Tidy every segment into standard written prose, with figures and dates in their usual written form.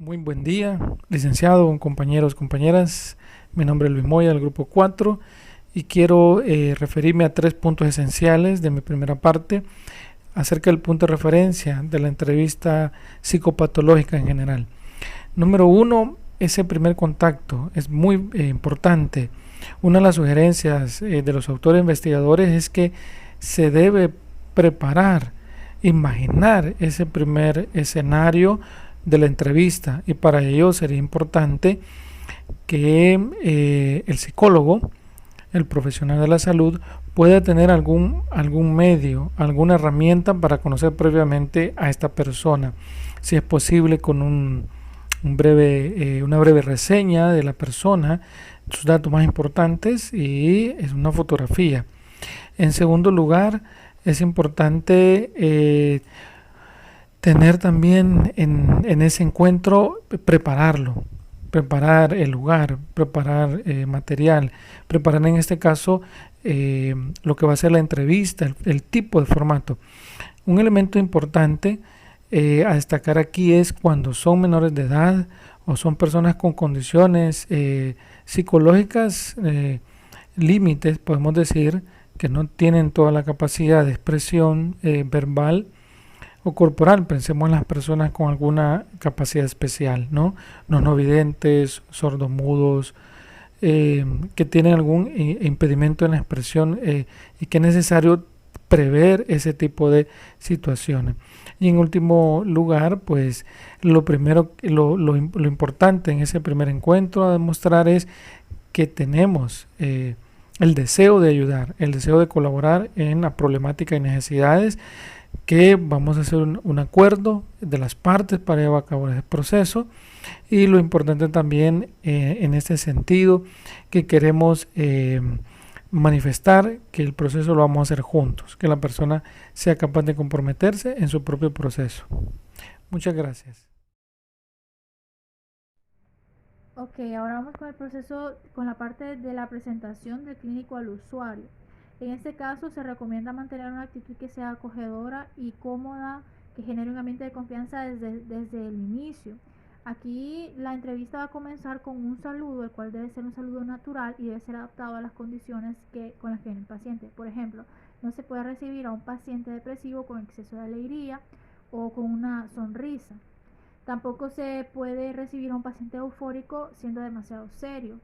Muy buen día, licenciado, compañeros, compañeras. Mi nombre es Luis Moya, del Grupo 4, y quiero referirme a tres puntos esenciales de mi primera parte acerca del punto de referencia de la entrevista psicopatológica en general. Número uno, ese primer contacto es muy importante. Una de las sugerencias de los autores investigadores es que se debe preparar, imaginar ese primer escenario de la entrevista, y para ello sería importante que el psicólogo, el profesional de la salud, pueda tener algún medio, alguna herramienta para conocer previamente a esta persona, si es posible con una breve reseña de la persona, sus datos más importantes, y es una fotografía. En segundo lugar, es importante tener también en ese encuentro, preparar el lugar, preparar material, preparar en este caso lo que va a ser la entrevista, el tipo de formato. Un elemento importante a destacar aquí es cuando son menores de edad o son personas con condiciones psicológicas, límites, podemos decir, que no tienen toda la capacidad de expresión verbal o corporal. Pensemos en las personas con alguna capacidad especial, ¿no? Los no videntes, sordomudos, que tienen algún impedimento en la expresión, y que es necesario prever ese tipo de situaciones. Y en último lugar, pues lo importante en ese primer encuentro a demostrar es que tenemos el deseo de ayudar, el deseo de colaborar en la problemática y necesidades, que vamos a hacer un acuerdo de las partes para llevar a cabo ese proceso. Y lo importante también en este sentido, que queremos manifestar que el proceso lo vamos a hacer juntos, que la persona sea capaz de comprometerse en su propio proceso. Muchas gracias. Ok, ahora vamos con el proceso, con la parte de la presentación del clínico al usuario. En este caso se recomienda mantener una actitud que sea acogedora y cómoda, que genere un ambiente de confianza desde el inicio. Aquí la entrevista va a comenzar con un saludo, el cual debe ser un saludo natural y debe ser adaptado a las condiciones con las que viene el paciente. Por ejemplo, no se puede recibir a un paciente depresivo con exceso de alegría o con una sonrisa. Tampoco se puede recibir a un paciente eufórico siendo demasiado serio.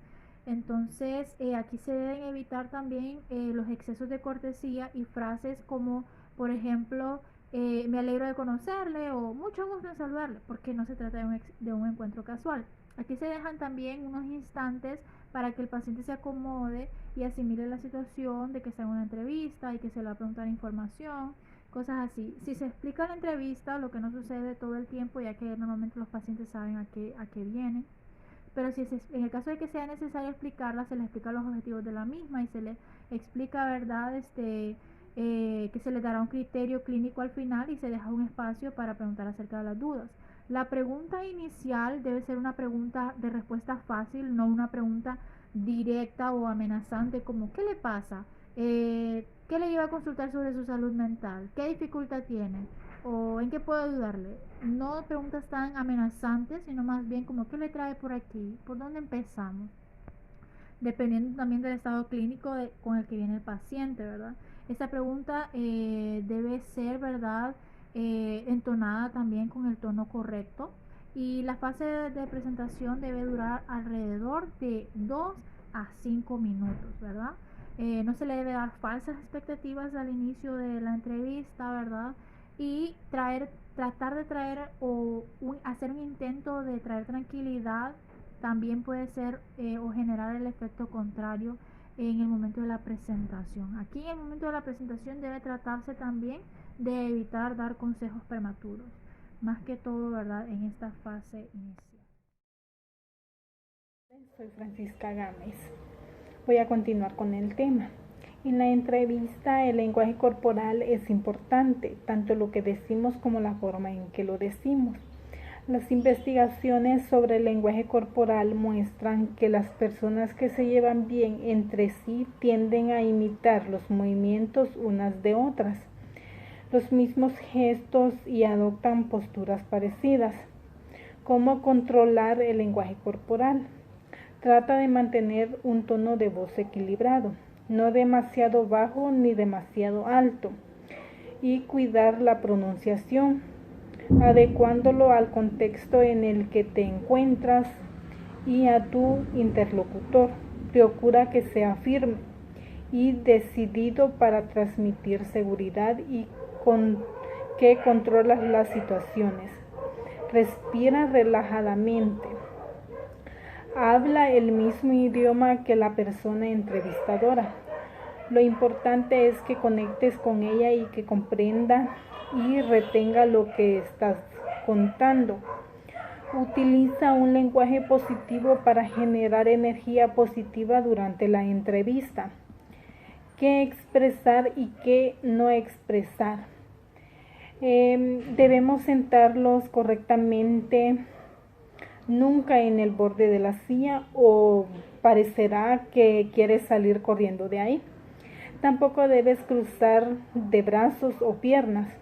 Entonces, aquí se deben evitar también los excesos de cortesía y frases como, por ejemplo, me alegro de conocerle o mucho gusto en saludarle, porque no se trata de un encuentro casual. Aquí se dejan también unos instantes para que el paciente se acomode y asimile la situación de que está en una entrevista y que se le va a preguntar información, cosas así. Si se explica en la entrevista, lo que no sucede todo el tiempo, ya que normalmente los pacientes saben a qué vienen, pero si en el caso de que sea necesario explicarla, se les explica los objetivos de la misma y se les explica, ¿verdad? Que se les dará un criterio clínico al final y se deja un espacio para preguntar acerca de las dudas. La pregunta inicial debe ser una pregunta de respuesta fácil, no una pregunta directa o amenazante como ¿qué le pasa? ¿Qué le lleva a consultar sobre su salud mental? ¿Qué dificultad tiene? ¿O en qué puedo ayudarle? No preguntas tan amenazantes, sino más bien como ¿qué le trae por aquí? ¿Por dónde empezamos? Dependiendo también del estado clínico con el que viene el paciente, ¿verdad? Esta pregunta debe ser, ¿verdad? Entonada también con el tono correcto. Y la fase de presentación debe durar alrededor de 2 a 5 minutos, ¿verdad? No se le debe dar falsas expectativas al inicio de la entrevista, ¿verdad? Y tratar de traer hacer un intento de traer tranquilidad también puede ser o generar el efecto contrario en el momento de la presentación. Aquí en el momento de la presentación debe tratarse también de evitar dar consejos prematuros, más que todo, ¿verdad? En esta fase inicial. Soy Francisca Gámez. Voy a continuar con el tema. En la entrevista el lenguaje corporal es importante, tanto lo que decimos como la forma en que lo decimos. Las investigaciones sobre el lenguaje corporal muestran que las personas que se llevan bien entre sí tienden a imitar los movimientos unas de otras, los mismos gestos y adoptan posturas parecidas. ¿Cómo controlar el lenguaje corporal? Trata de mantener un tono de voz equilibrado, no demasiado bajo ni demasiado alto, y cuidar la pronunciación, adecuándolo al contexto en el que te encuentras y a tu interlocutor. Procura que sea firme y decidido para transmitir seguridad y que controlas las situaciones. Respira relajadamente. Habla el mismo idioma que la persona entrevistadora. Lo importante es que conectes con ella y que comprenda y retenga lo que estás contando. Utiliza un lenguaje positivo para generar energía positiva durante la entrevista. ¿Qué expresar y qué no expresar? Debemos sentarlos correctamente, nunca en el borde de la silla o parecerá que quieres salir corriendo de ahí. Tampoco debes cruzar de brazos o piernas.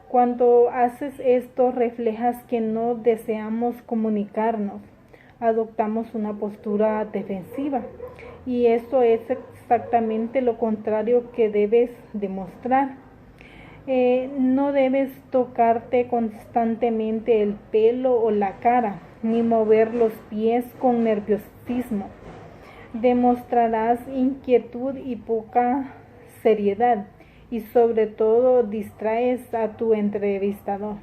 Cuando haces esto, reflejas que no deseamos comunicarnos, adoptamos una postura defensiva y eso es exactamente lo contrario que debes demostrar. No debes tocarte constantemente el pelo o la cara, ni mover los pies con nerviosismo. Demostrarás inquietud y poca seriedad y sobre todo distraes a tu entrevistador.